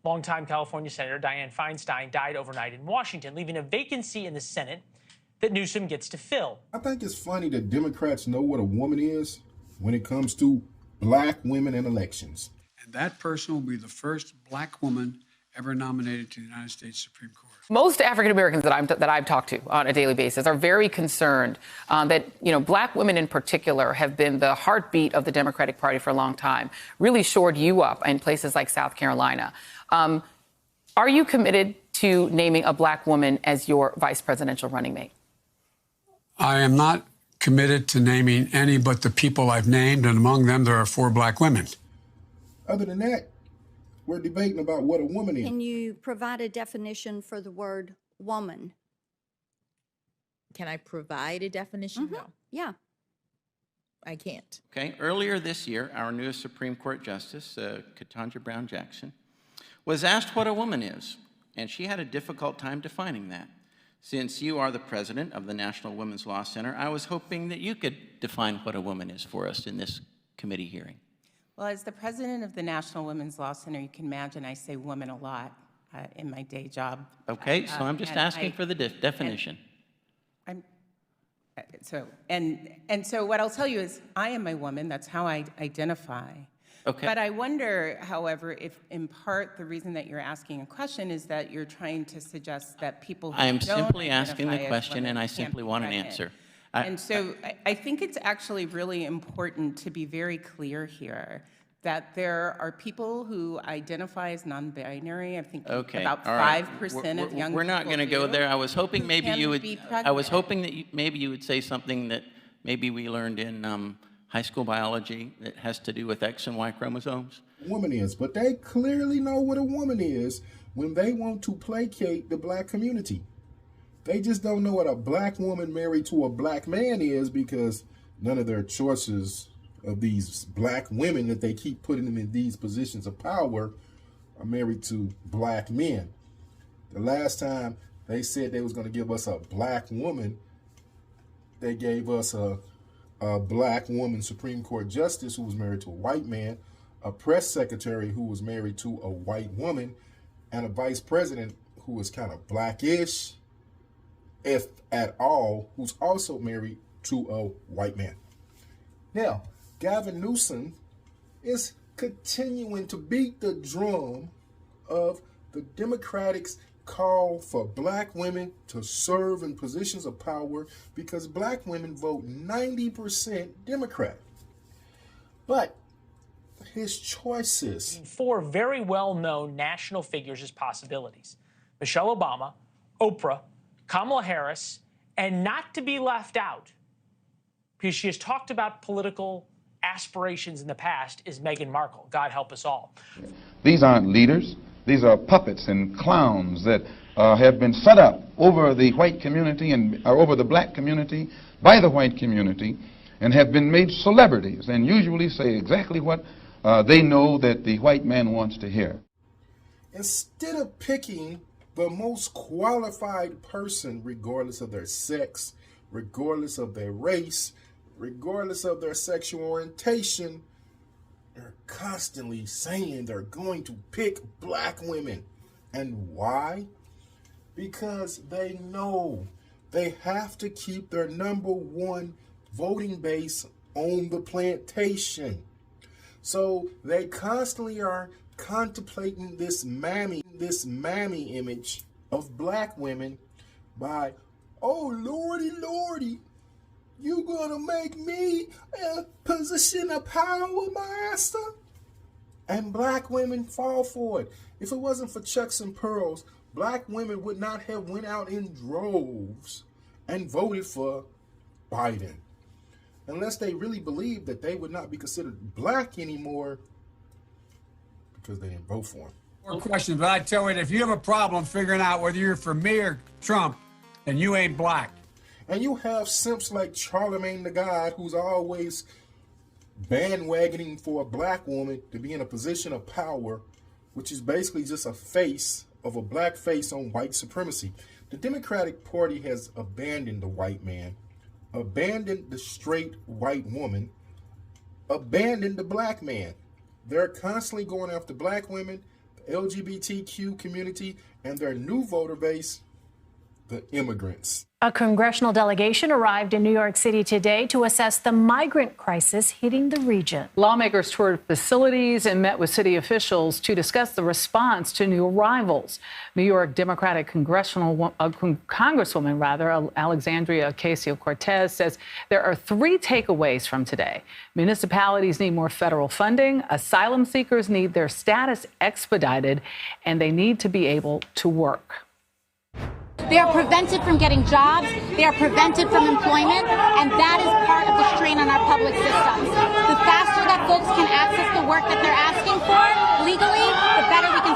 Longtime California Senator Dianne Feinstein died overnight in Washington, leaving a vacancy in the Senate that Newsom gets to fill. I think it's funny that Democrats know what a woman is when it comes to black women in elections. And that person will be the first black woman ever nominated to the United States Supreme Court. Most African Americans that I've talked to on a daily basis are very concerned that, black women in particular have been the heartbeat of the Democratic Party for a long time, really shored you up in places like South Carolina. Are you committed to naming a black woman as your vice presidential running mate? I am not committed to naming any but the people I've named, and among them there are 4 black women. Other than that, we're debating about what a woman is. Can you provide a definition for the word woman? Can I provide a definition? No. Yeah. I can't. Okay. Earlier this year, our newest Supreme Court Justice, Ketanji Brown Jackson, was asked what a woman is, and she had a difficult time defining that. Since you are the president of the National Women's Law Center, I was hoping that you could define what a woman is for us in this committee hearing. Well, as the president of the National Women's Law Center, you can imagine I say woman a lot in my day job. Okay, so I'm just asking for the definition. So what I'll tell you is I am a woman. That's how I identify. Okay. But I wonder, however, if in part the reason that you're asking a question is that you're trying to suggest that people who I am don't simply asking the identify as question, women and I can't simply be want an pregnant. answer. And so I think it's actually really important to be very clear here that there are people who identify as non-binary. I think Okay. about All right. 5% of young We're not people going to go do. there. I was hoping who maybe can you would. be I was pregnant. hoping that maybe you would say something that maybe we learned in high school biology that has to do with X and Y chromosomes. Woman is, but they clearly know what a woman is when they want to placate the black community. They just don't know what a black woman married to a black man is because none of their choices of these black women that they keep putting them in these positions of power are married to black men. The last time they said they was going to give us a black woman, they gave us a black woman Supreme Court justice who was married to a white man, a press secretary who was married to a white woman, and a vice president who was kind of blackish, if at all, who's also married to a white man. Now, Gavin Newsom is continuing to beat the drum of the Democrats' call for black women to serve in positions of power because black women vote 90% Democrat. But his choices. 4 very well-known national figures as possibilities: Michelle Obama, Oprah, Kamala Harris, and not to be left out, because she has talked about political aspirations in the past, is Meghan Markle. God help us all. These aren't leaders. These are puppets and clowns that have been set up over the white community and over the black community by the white community and have been made celebrities and usually say exactly what they know that the white man wants to hear. Instead of picking the most qualified person, regardless of their sex, regardless of their race, regardless of their sexual orientation, they're constantly saying they're going to pick black women. And why? Because they know they have to keep their #1 voting base on the plantation. So they constantly are contemplating this mammy image of black women by, oh, lordy, lordy, you gonna make me a position of power, master? And black women fall for it. If it wasn't for Chucks and Pearls, black women would not have went out in droves and voted for Biden. Unless they really believed that they would not be considered black anymore because they didn't vote for him. More questions, but I tell you, if you have a problem figuring out whether you're for me or Trump, then you ain't black. And you have simps like Charlemagne the God, who's always bandwagoning for a black woman to be in a position of power, which is basically just a face of a black face on white supremacy. The Democratic Party has abandoned the white man, abandoned the straight white woman, abandoned the black man. They're constantly going after black women. LGBTQ community, and their new voter base, the immigrants. A congressional delegation arrived in New York City today to assess the migrant crisis hitting the region. Lawmakers toured facilities and met with city officials to discuss the response to new arrivals. New York Democratic Congresswoman Alexandria Ocasio-Cortez says there are 3 takeaways from today. Municipalities need more federal funding, asylum seekers need their status expedited, and they need to be able to work. They are prevented from getting jobs, they are prevented from employment, and that is part of the strain on our public systems. The faster that folks can access the work that they're asking for legally, the better we can